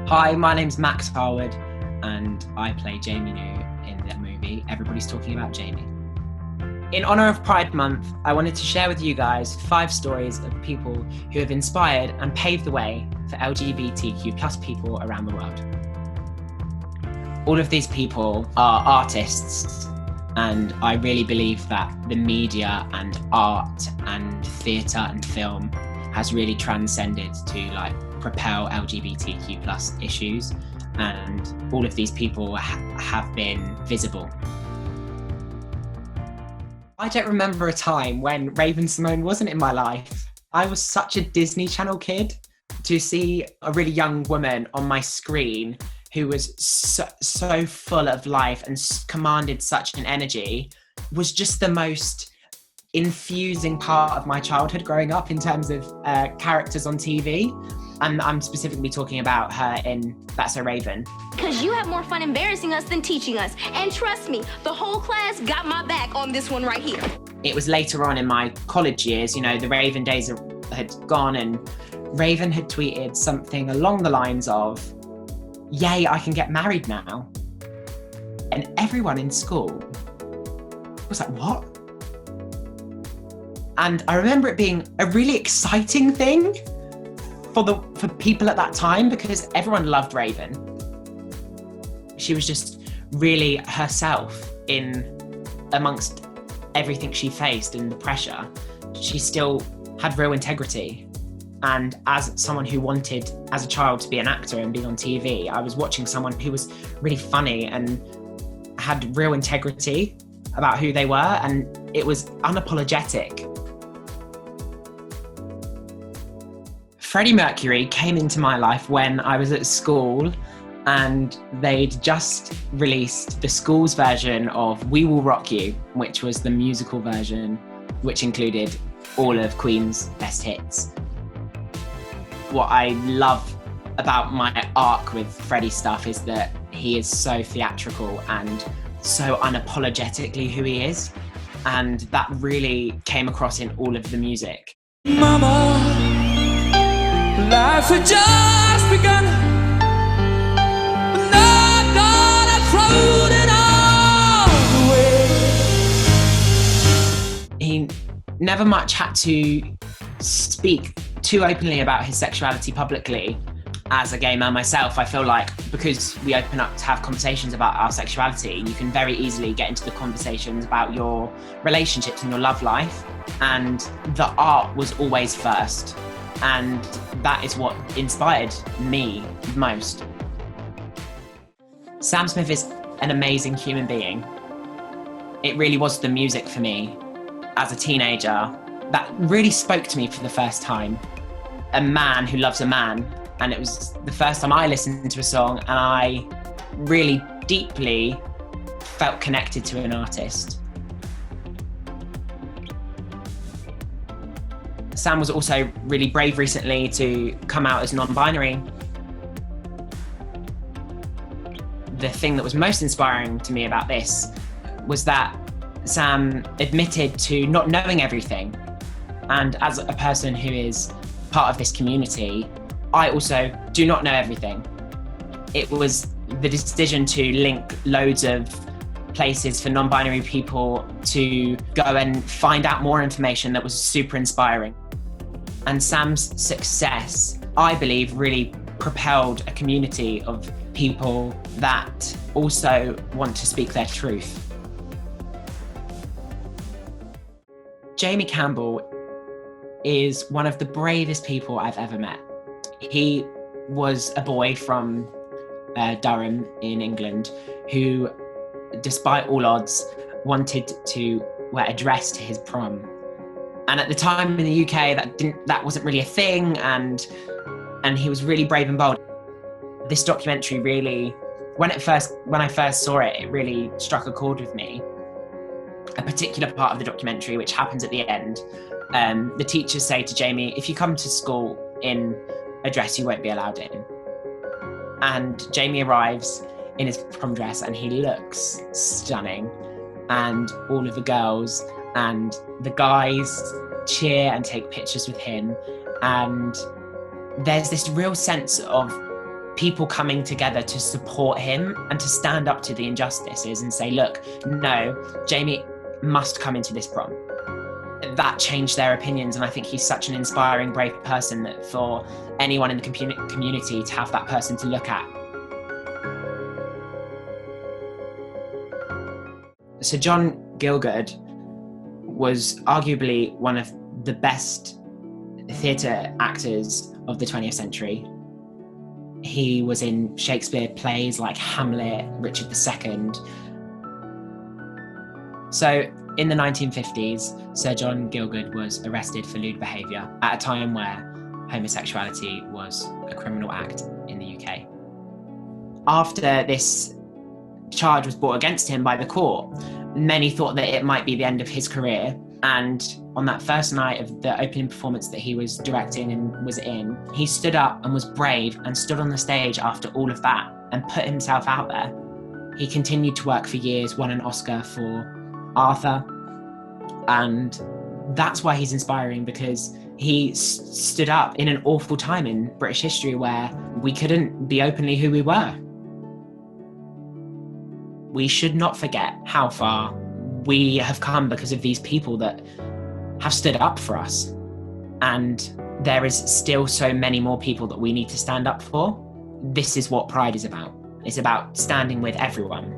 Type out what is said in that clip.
Hi, my name's Max Harwood and I play Jamie New in the movie Everybody's Talking About Jamie. In honour of Pride Month, I wanted to share with you guys 5 stories of people who have inspired and paved the way for LGBTQ plus people around the world. All of these people are artists, and I really believe that the media and art and theatre and film has really transcended to propel LGBTQ plus issues, and all of these people have been visible. I don't remember a time when Raven-Symoné wasn't in my life. I was such a Disney Channel kid. To see a really young woman on my screen who was so full of life and commanded such an energy was just the most infusing part of my childhood growing up in terms of characters on TV. And I'm specifically talking about her in That's So Raven. Because you have more fun embarrassing us than teaching us. And trust me, the whole class got my back on this one right here. It was later on in my college years, the Raven days had gone, and Raven had tweeted something along the lines of, "Yay, I can get married now." And everyone in school was like, "What?" And I remember it being a really exciting thing for people at that time, because everyone loved Raven. She was just really herself amongst everything she faced and the pressure. She still had real integrity. And as someone who wanted, as a child, to be an actor and be on TV, I was watching someone who was really funny and had real integrity about who they were, and it was unapologetic. Freddie Mercury came into my life when I was at school, and they'd just released the school's version of We Will Rock You, which was the musical version, which included all of Queen's best hits. What I love about my arc with Freddie stuff is that he is so theatrical and so unapologetically who he is, and that really came across in all of the music. Mama, life had just begun. Not gonna throw it all away. He never much had to speak too openly about his sexuality publicly. As a gay man myself, I feel like because we open up to have conversations about our sexuality, you can very easily get into the conversations about your relationships and your love life. And the art was always first. And that is what inspired me most. Sam Smith is an amazing human being. It really was the music for me as a teenager that really spoke to me for the first time. A man who loves a man. And it was the first time I listened to a song and I really deeply felt connected to an artist. Sam was also really brave recently to come out as non-binary. The thing that was most inspiring to me about this was that Sam admitted to not knowing everything. And as a person who is part of this community, I also do not know everything. It was the decision to link loads of places for non-binary people to go and find out more information that was super inspiring. And Sam's success, I believe, really propelled a community of people that also want to speak their truth. Jamie Campbell is one of the bravest people I've ever met. He was a boy from Durham in England who, despite all odds, wanted to wear a dress to his prom. And at the time in the UK, that wasn't really a thing, and he was really brave and bold. This documentary really, when I first saw it, it really struck a chord with me. A particular part of the documentary, which happens at the end, the teachers say to Jamie, "If you come to school in a dress, you won't be allowed in." And Jamie arrives in his prom dress and he looks stunning. And all of the girls and the guys cheer and take pictures with him. And there's this real sense of people coming together to support him and to stand up to the injustices and say, look, no, Jamie must come into this prom. That changed their opinions, and I think he's such an inspiring, brave person that for anyone in the community to have that person to look at. So John Gielgud was arguably one of the best theatre actors of the 20th century. He was in Shakespeare plays like Hamlet, Richard II. So in the 1950s, Sir John Gielgud was arrested for lewd behaviour at a time where homosexuality was a criminal act in the UK. After this charge was brought against him by the court, many thought that it might be the end of his career. And on that first night of the opening performance that he was directing and was in, he stood up and was brave and stood on the stage after all of that and put himself out there. He continued to work for years, won an Oscar for Arthur, and that's why he's inspiring, because he stood up in an awful time in British history where we couldn't be openly who we were. We should not forget how far we have come because of these people that have stood up for us. And there is still so many more people that we need to stand up for. This is what Pride is about. It's about standing with everyone.